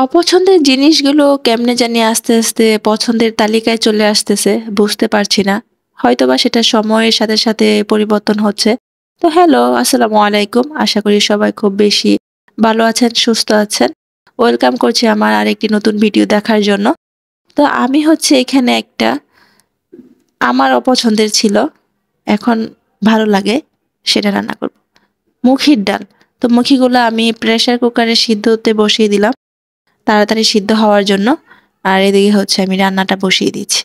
অপছন্দের জিনিসগুলো কেমনে জানি আস্তে, আস্তে পছন্দের তালিকায় চলে আসতেছে, বুঝতে পারছি না। হয়তোবা সেটা সময়ের সাথে, সাথে পরিবর্তন হচ্ছে। তো হ্যালো, আসসালামু আলাইকুম। আশা করি সবাই খুব বেশি ভালো আছেন, সুস্থ আছেন। ওয়েলকাম করছি আমার আরেকটি নতুন ভিডিও দেখার জন্য। তো আমি হচ্ছে এখানে একটা আমার অপছন্দের ছিল, এখন ভালো লাগে সেটা রান্না করব। মুখির ডাল। তো মুখিগুলা আমি প্রেসার কুকারে সিদ্ধ হতে বসিয়ে দিলাম। তাড়াতাড়ি সিদ্ধ হওয়ার জন্য। আর এদিকে হচ্ছে আমি রান্নাটা বসিয়ে দিচ্ছি।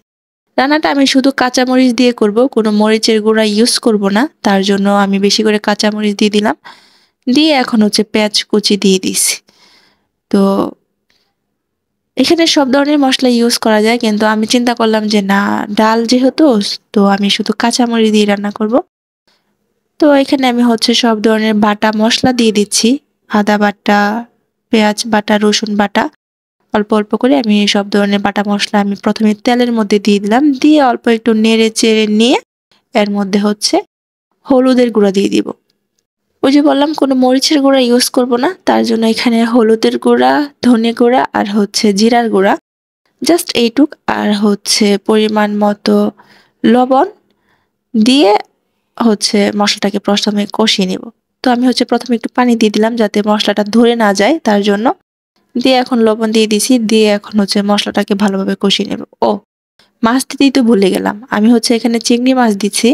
রান্নাটা আমি শুধু কাঁচামরিচ দিয়ে করব, কোনো মরিচের গুঁড়া ইউজ করব না। তার জন্য আমি বেশি করে কাঁচামরিচ দিয়ে দিলাম। দিয়ে এখন হচ্ছে পেঁয়াজ কুচি দিয়ে দিছি। তো এখানে সব ধরনের মসলা ইউজ করা যায়, কিন্তু আমি চিন্তা করলাম যে না, ডাল যেহেতু, তো আমি শুধু কাঁচামরিচ দিয়ে রান্না করব। তো এখানে আমি হচ্ছে সব ধরনের বাটা মসলা দিয়ে দিচ্ছি। আদা বাটা, পেঁয়াজ বাটা, রসুন বাটা। অল্প অল্প করে আমি সব ধরনের বাটা মসলা আমি প্রথমে তেলের মধ্যে দিয়ে দিলাম, দিয়ে অল্প একটু নেড়ে চেড়ে নিয়ে এর মধ্যে হচ্ছে হলুদের গুঁড়া দিয়ে দিব। ওই যে বললাম কোনো মরিচের গুঁড়া ইউজ করব না, তার জন্য এখানে হলুদের গুঁড়া, ধনে গুঁড়া আর হচ্ছে জিরার গুঁড়া, জাস্ট এইটুক। আর হচ্ছে পরিমাণ মতো লবণ দিয়ে হচ্ছে মশলাটাকে প্রথমে কষিয়ে নেব। তো আমি হচ্ছে প্রথমে একটু পানি দিয়ে দিলাম যাতে মশলাটা ধরে না যায়, তার জন্য। দিয়ে এখন লবণ দিয়ে দিছি, দিয়ে এখন হচ্ছে মশলাটাকে ভালোভাবে কষিয়ে নেব। ও, মাছ দিতেই তো ভুলে গেলাম, আমি হচ্ছে এখানে চিংড়ি মাছ দিচ্ছি।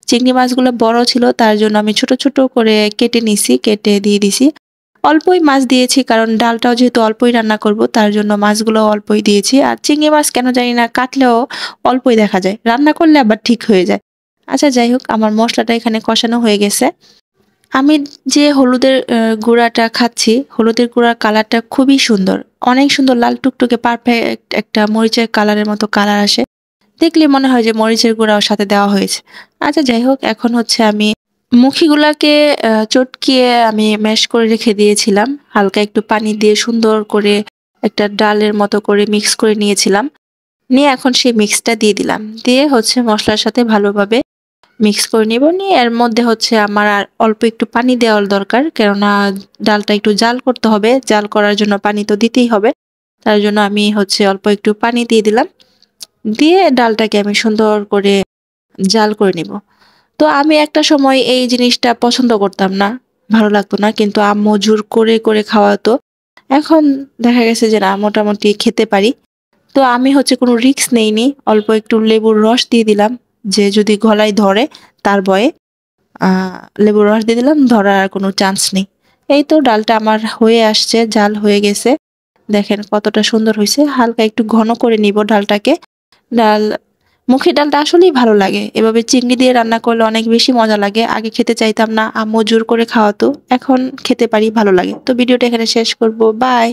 চিংড়ি মাছগুলো বড় ছিল, তার জন্য আমি ছোট ছোট করে কেটে নিছি, কেটে দিয়ে দিছি। অল্পই মাছ দিয়েছি কারণ ডালটাও যেহেতু অল্পই রান্না করব, তার জন্য মাছগুলো অল্পই দিয়েছি। আর চিংড়ি মাছ কেন জানি না কাটলেও অল্পই দেখা যায়, রান্না করলে আবার ঠিক হয়ে যায়। আচ্ছা যাই হোক, আমার মশলাটা এখানে কষানো হয়ে গেছে। আমি যে হলুদের গুঁড়াটা খাচ্ছি, হলুদের গুঁড়ার কালারটা খুবই সুন্দর। অনেক সুন্দর লাল টুকটুকে পারফেক্ট একটা মরিচের কালারের মতো কালার আসে। দেখলে মনে হয় যে মরিচের গুঁড়াও সাথে দেওয়া হয়েছে। আচ্ছা যাই হোক, এখন হচ্ছে আমি মুখিগুলাকে চটকিয়ে আমি ম্যাশ করে রেখে দিয়েছিলাম। হালকা একটু পানি দিয়ে সুন্দর করে একটা ডালের মতো করে মিক্স করে নিয়েছিলাম। নিয়ে এখন সেই মিক্সটা দিয়ে দিলাম। দিয়ে হচ্ছে মসলার সাথে ভালোভাবে মিক্স করে নিব। নিয়ে এর মধ্যে হচ্ছে আমার আর অল্প একটু পানি দেওয়ার দরকার, কেননা ডালটা একটু জাল করতে হবে। জাল করার জন্য পানি তো দিতেই হবে। তার জন্য আমি হচ্ছে অল্প একটু পানি দিয়ে দিলাম। দিয়ে ডালটাকে আমি সুন্দর করে জাল করে নিব। তো আমি একটা সময় এই জিনিসটা পছন্দ করতাম না, ভালো লাগতো না, কিন্তু আম্মু জোর করে করে খাওয়াতো। এখন দেখা গেছে যে না, মোটামুটি খেতে পারি। তো আমি হচ্ছে কোনো রিস্ক নেইনি, অল্প একটু লেবুর রস দিয়ে দিলাম, যে যদি গলায় ধরে তার ভয়ে। লেবুর রস দিয়ে দিলাম, ধরার আর কোনো চান্স নেই। এই তো ডালটা আমার হয়ে আসছে, জাল হয়ে গেছে। দেখেন কতটা সুন্দর হয়েছে। হালকা একটু ঘন করে নিব ডালটাকে। ডাল, মুখের ডালটা আসলেই ভালো লাগে, এভাবে চিংড়ি দিয়ে রান্না করলে অনেক বেশি মজা লাগে। আগে খেতে চাইতাম না, আম্মু জোর করে খাওয়াতো, এখন খেতে পারি, ভালো লাগে। তো ভিডিওটা এখানে শেষ করব, বাই।